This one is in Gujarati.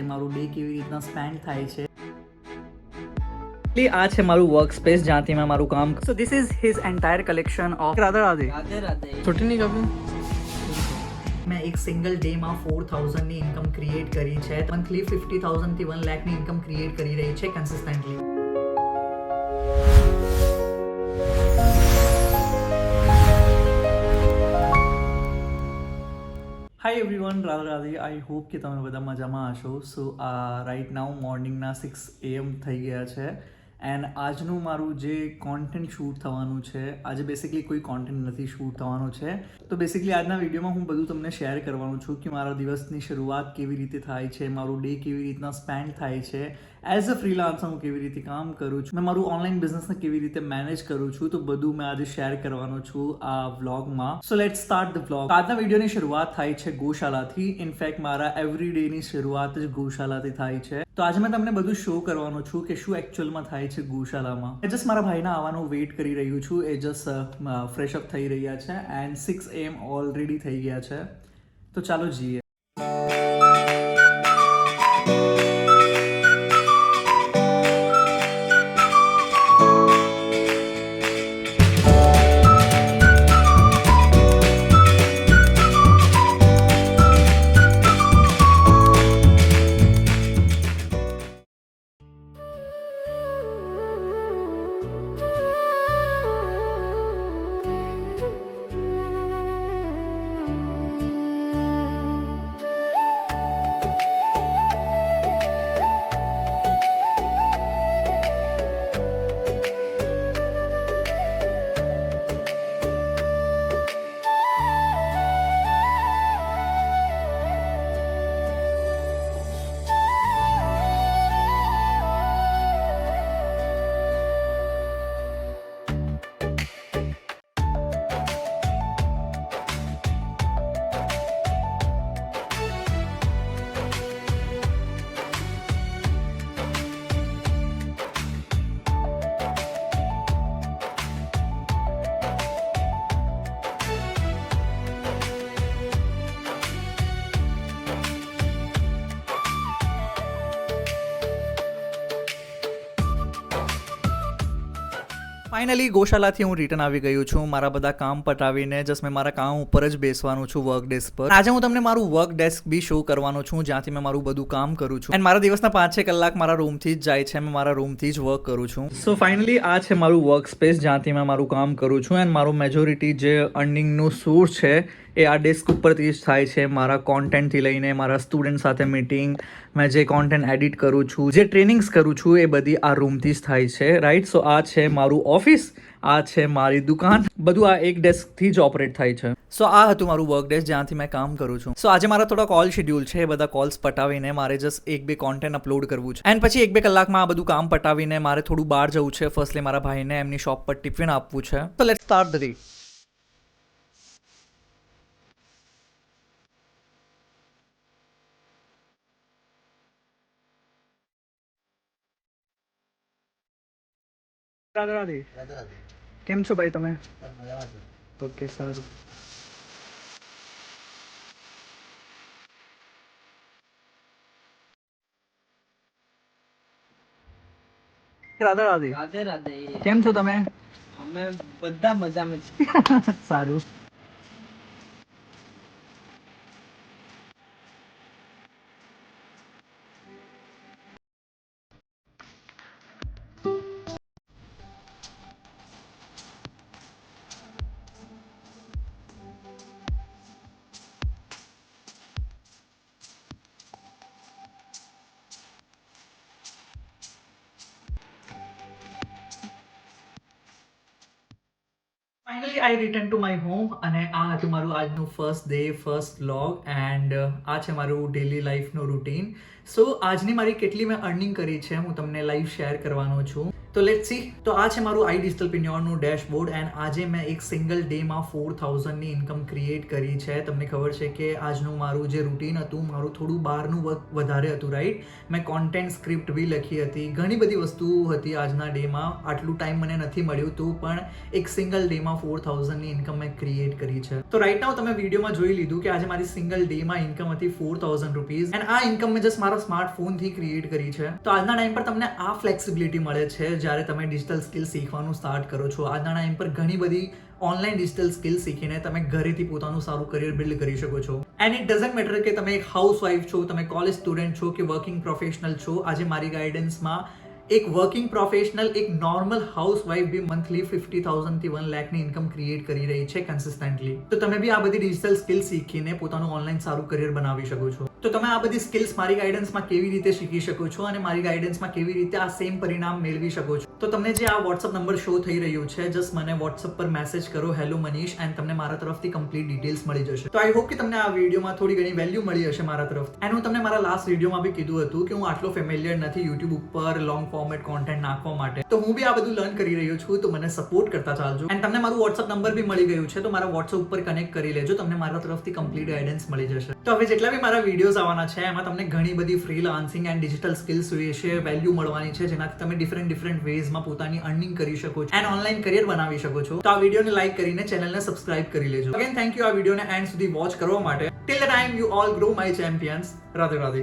મારું ડે કેવી રીતના સ્પેન્ડ થાય છે. આ છે મારું વર્ક સ્પેસ જ્યાંથી મેં મારું કામ. So this is his entire collection of Radhe Radhe. છૂટી નહીં કાપી. મેં એક સિંગલ ડેમાં 4000 ની ઇન્કમ ક્રિએટ કરી છે. મંથલી 50,000 થી 1 લાખ ની ઇન્કમ ક્રિએટ કરી રહી છે consistently. Hi everyone, Radhe Radhe. I hope કે તમે બધા મજામાં હશો. સો રાઇટ નાઉ મોર્નિંગના 6 AM થઈ ગયા છે એન્ડ આજનું મારું જે કોન્ટેન્ટ શૂટ થવાનું છે, આજે બેસિકલી કોઈ કોન્ટેન્ટ નથી શૂટ થવાનું છે. તો બેસિકલી આજના વિડીયોમાં હું બધું તમને શેર કરવાનું છું કે મારા દિવસની શરૂઆત કેવી રીતે થાય છે, મારું ડે કેવી રીતના સ્પેન્ડ થાય છે, એઝ અ ફ્રીલાન્સર હું કેવી રીતે કામ કરું છું, મેં મારું ઓનલાઈન બિઝનેસને કેવી રીતે મેનેજ કરું છું. તો બધું મેં આજે શેર કરવાનું છું આ વ્લોગમાં. So let's start the vlog. આજના વિડીયોની શરૂઆત થાય છે ગૌશાલાથી. ઇનફેક્ટ મારા એવરી ડેની શરૂઆત જ ગૌશાલાથી થાય છે. તો આજે મેં તમને બધું શો કરવાનું છું કે શું એકચ્યુઅલમાં થાય છે ગૌશાલામાં. એ જસ્ટ મારા ભાઈના આવવાનું વેઇટ કરી રહ્યું છું. એ જસ્ટ ફ્રેશ અપ થઈ રહ્યા છે એન્ડ 6 AM ઓલરેડી થઈ ગયા છે. તો ચાલો જઈએ. ફાઇનલી ગૌશાલાથી હું રિટર્ન આવી ગયું છું. મારા બધા કામ પટાવીને જસ્ટ મેં મારા કામ ઉપર જ બેસવાનું છું, વર્ક ડેસ્ક પર. આજે હું તમને મારું વર્ક ડેસ્ક બી શો કરવાનો છું જ્યાંથી મેં મારું બધું કામ કરું છું. એન્ડ મારા દિવસના 5-6 કલાક મારા રૂમથી જ જાય છે. મેં મારા રૂમથી જ વર્ક કરું છું. સો ફાઇનલી આ છે મારું વર્ક સ્પેસ જ્યાંથી મેં મારું કામ કરું છું. એન્ડ મારું મેજોરિટી જે અર્નિંગનું સોર્સ છે એ આ ડેસ્ક ઉપરથી જ થાય છે. મારા કોન્ટેન્ટથી લઈને મારા સ્ટુડન્ટ સાથે મીટિંગ, મેં જે કોન્ટેન્ટ એડિટ કરું છું, જે ટ્રેનિંગ્સ કરું છું, એ બધી આ રૂમથી જ થાય છે. રાઈટ. સો આ છે મારું ઓફિસ, આ છે મારી દુકાન, બધું આ એક ડેસ્કથી જ ઓપરેટ થાય છે. સો આ હતું મારું વર્ક ડેસ્ક જ્યાંથી મેં કામ કરું છું. સો આજે મારા થોડા કોલ શેડ્યુલ છે. એ બધા કોલ્સ પટાવીને મારે જસ્ટ 1-2 કોન્ટેન્ટ અપલોડ કરવું છે. એન્ડ પછી 1-2 કલાકમાં આ બધું કામ પટાવીને મારે થોડું બહાર જવું છે. ફર્સ્ટલી મારા ભાઈને એમની શોપ પર ટિફિન આપવું છે. તો let's start the day. Radhe Radhe. કેમ છો ભાઈ તમે? ઓકે, સારું. રાધે રાધે. રાધે રાધે. કેમ છો તમે? અમે બધા મજામાં છીએ. સારું. Finally I return to my home અને આ હતું મારું આજનું first day, first vlog. And આ છે મારું ડેલી લાઈફનું રૂટીન. સો આજની મારી કેટલી મેં અર્નિંગ કરી છે હું તમને લાઈવ શેર કરવાનો છું. તો લેટ્સ સી. તો આ છે મારું આઈ ડિજિટલપ્રેન્યોરનું ડેશબોર્ડ એન્ડ આજે મેં એક સિંગલ ડેમાં 4000 ની ઇન્કમ ક્રિએટ કરી છે. તમને ખબર છે કે આજનું મારું જે રૂટીન હતું, મારું થોડું બહારનું વર્ક વધારે હતું, રાઈટ. મેં કોન્ટેન્ટ સ્ક્રિપ્ટ બી લખી હતી, ઘણી બધી વસ્તુઓ હતી આજના ડેમાં. આટલું ટાઈમ મને નથી મળ્યું તું પણ એક સિંગલ ડેમાં 4000 ની ઇન્કમ મેં ક્રિએટ કરી છે. તો રાઈટ નાઉ તમે વિડીયોમાં જોઈ લીધું કે આજે મારી સિંગલ ડેમાં ઇન્કમ હતી 4000 રૂપીઝ એન્ડ આ ઇન્કમ મેં જસ્ટ મારા સ્માર્ટફોનથી ક્રિએટ કરી છે. તો આજના ટાઈમ પર તમને આ ફ્લેક્સિબિલિટી મળે છે જ્યારે તમે ડિજિટલ સ્કિલ શીખવાનું સ્ટાર્ટ કરો છો. આજના ટાઈમ પર ઘણી બધી ઓનલાઈન ડિજિટલ સ્કિલ શીખીને તમે ઘરેથી પોતાનું સારું કરિયર બિલ્ડ કરી શકો છો. એન્ડ ઇટ ડઝન્ટ મેટર કે તમે એક હાઉસવાઈફ છો, તમે કોલેજ સ્ટુડન્ટ છો કે વર્કિંગ પ્રોફેશનલ છો. આજે મારી ગાઈડન્સમાં એક વર્કિંગ પ્રોફેશનલ, એક નોર્મલ હાઉસવાઈફ બી મંથલી 50,000 થી 1 લાખની ઇન્કમ ક્રિએટ કરી રહી છે કન્સિસ્ટન્ટલી. તો તમે બી આ બધી ડિજિટલ સ્કિલ શીખીને પોતાનું ઓનલાઈન સારું કરિયર બનાવી શકો છો. તો તમે આ બધી સ્કિલ્સ મારી ગાઈડન્સમાં કેવી રીતે શીખી શકો છો અને મારી ગાઈડન્સમાં કેવી રીતે આ સેમ પરિણામ મેળવી શકો છો. તો તમને જે આ વોટ્સઅપ નંબર શો થઈ રહ્યું છે, જસ્ટ મને વોટ્સઅપ પર મેસેજ કરો હેલો મનીષ એન્ડ તમને મારા તરફથી કમ્પ્લીટ ડિટેલ્સ મળી જશે. તો આઈ હોપ કે તમને આ વિડીયોમાં થોડી ઘણી વેલ્યુ મળી હશે મારા તરફથી. એન્ડ હું તમને મારા લાસ્ટ વિડીયોમાં બી કીધું હતું કે હું આટલો ફેમિલિયર નથી યુટ્યુબ ઉપર લોંગ ફોર્મેટ કોન્ટેન્ટ નાખવા માટે. તો હું બી આ બધું લર્ન કરી રહ્યો છું, તો મને સપોર્ટ કરતા ચાલજો. એન્ડ તમને મારું વોટ્સઅપ નંબર બી મળી ગયું છે, તો મારા વોટ્સઅપ ઉપર કનેક્ટ કરી લેજો, તમને મારા તરફથી કમ્પ્લીટ ગાઈડન્સ મળી જશે. તો હવે જેટલા બી મારા વિડીયોઝ આવવાના છે એમાં તમને ઘણી બધી ફ્રીલાન્સિંગ એન્ડ ડિજિટલ સ્કિલ્સ વિશે વેલ્યુ મળવાની છે, જેનાથી તમે ડિફરન્ટ વેઝમાં પોતાની અર્નિંગ કરી શકો છો એન્ડ ઓનલાઈન કરિયર બનાવી શકો છો. તો આ વિડીયોને લાઈક કરીને ચેનલને સબસ્ક્રાઇબ કરી લેજો. અગેન થેન્ક યુ આ વિડીયોને એન્ડ સુધી વોચ કરવા માટે. Till the time you all grow my champions. Radhe Radhe.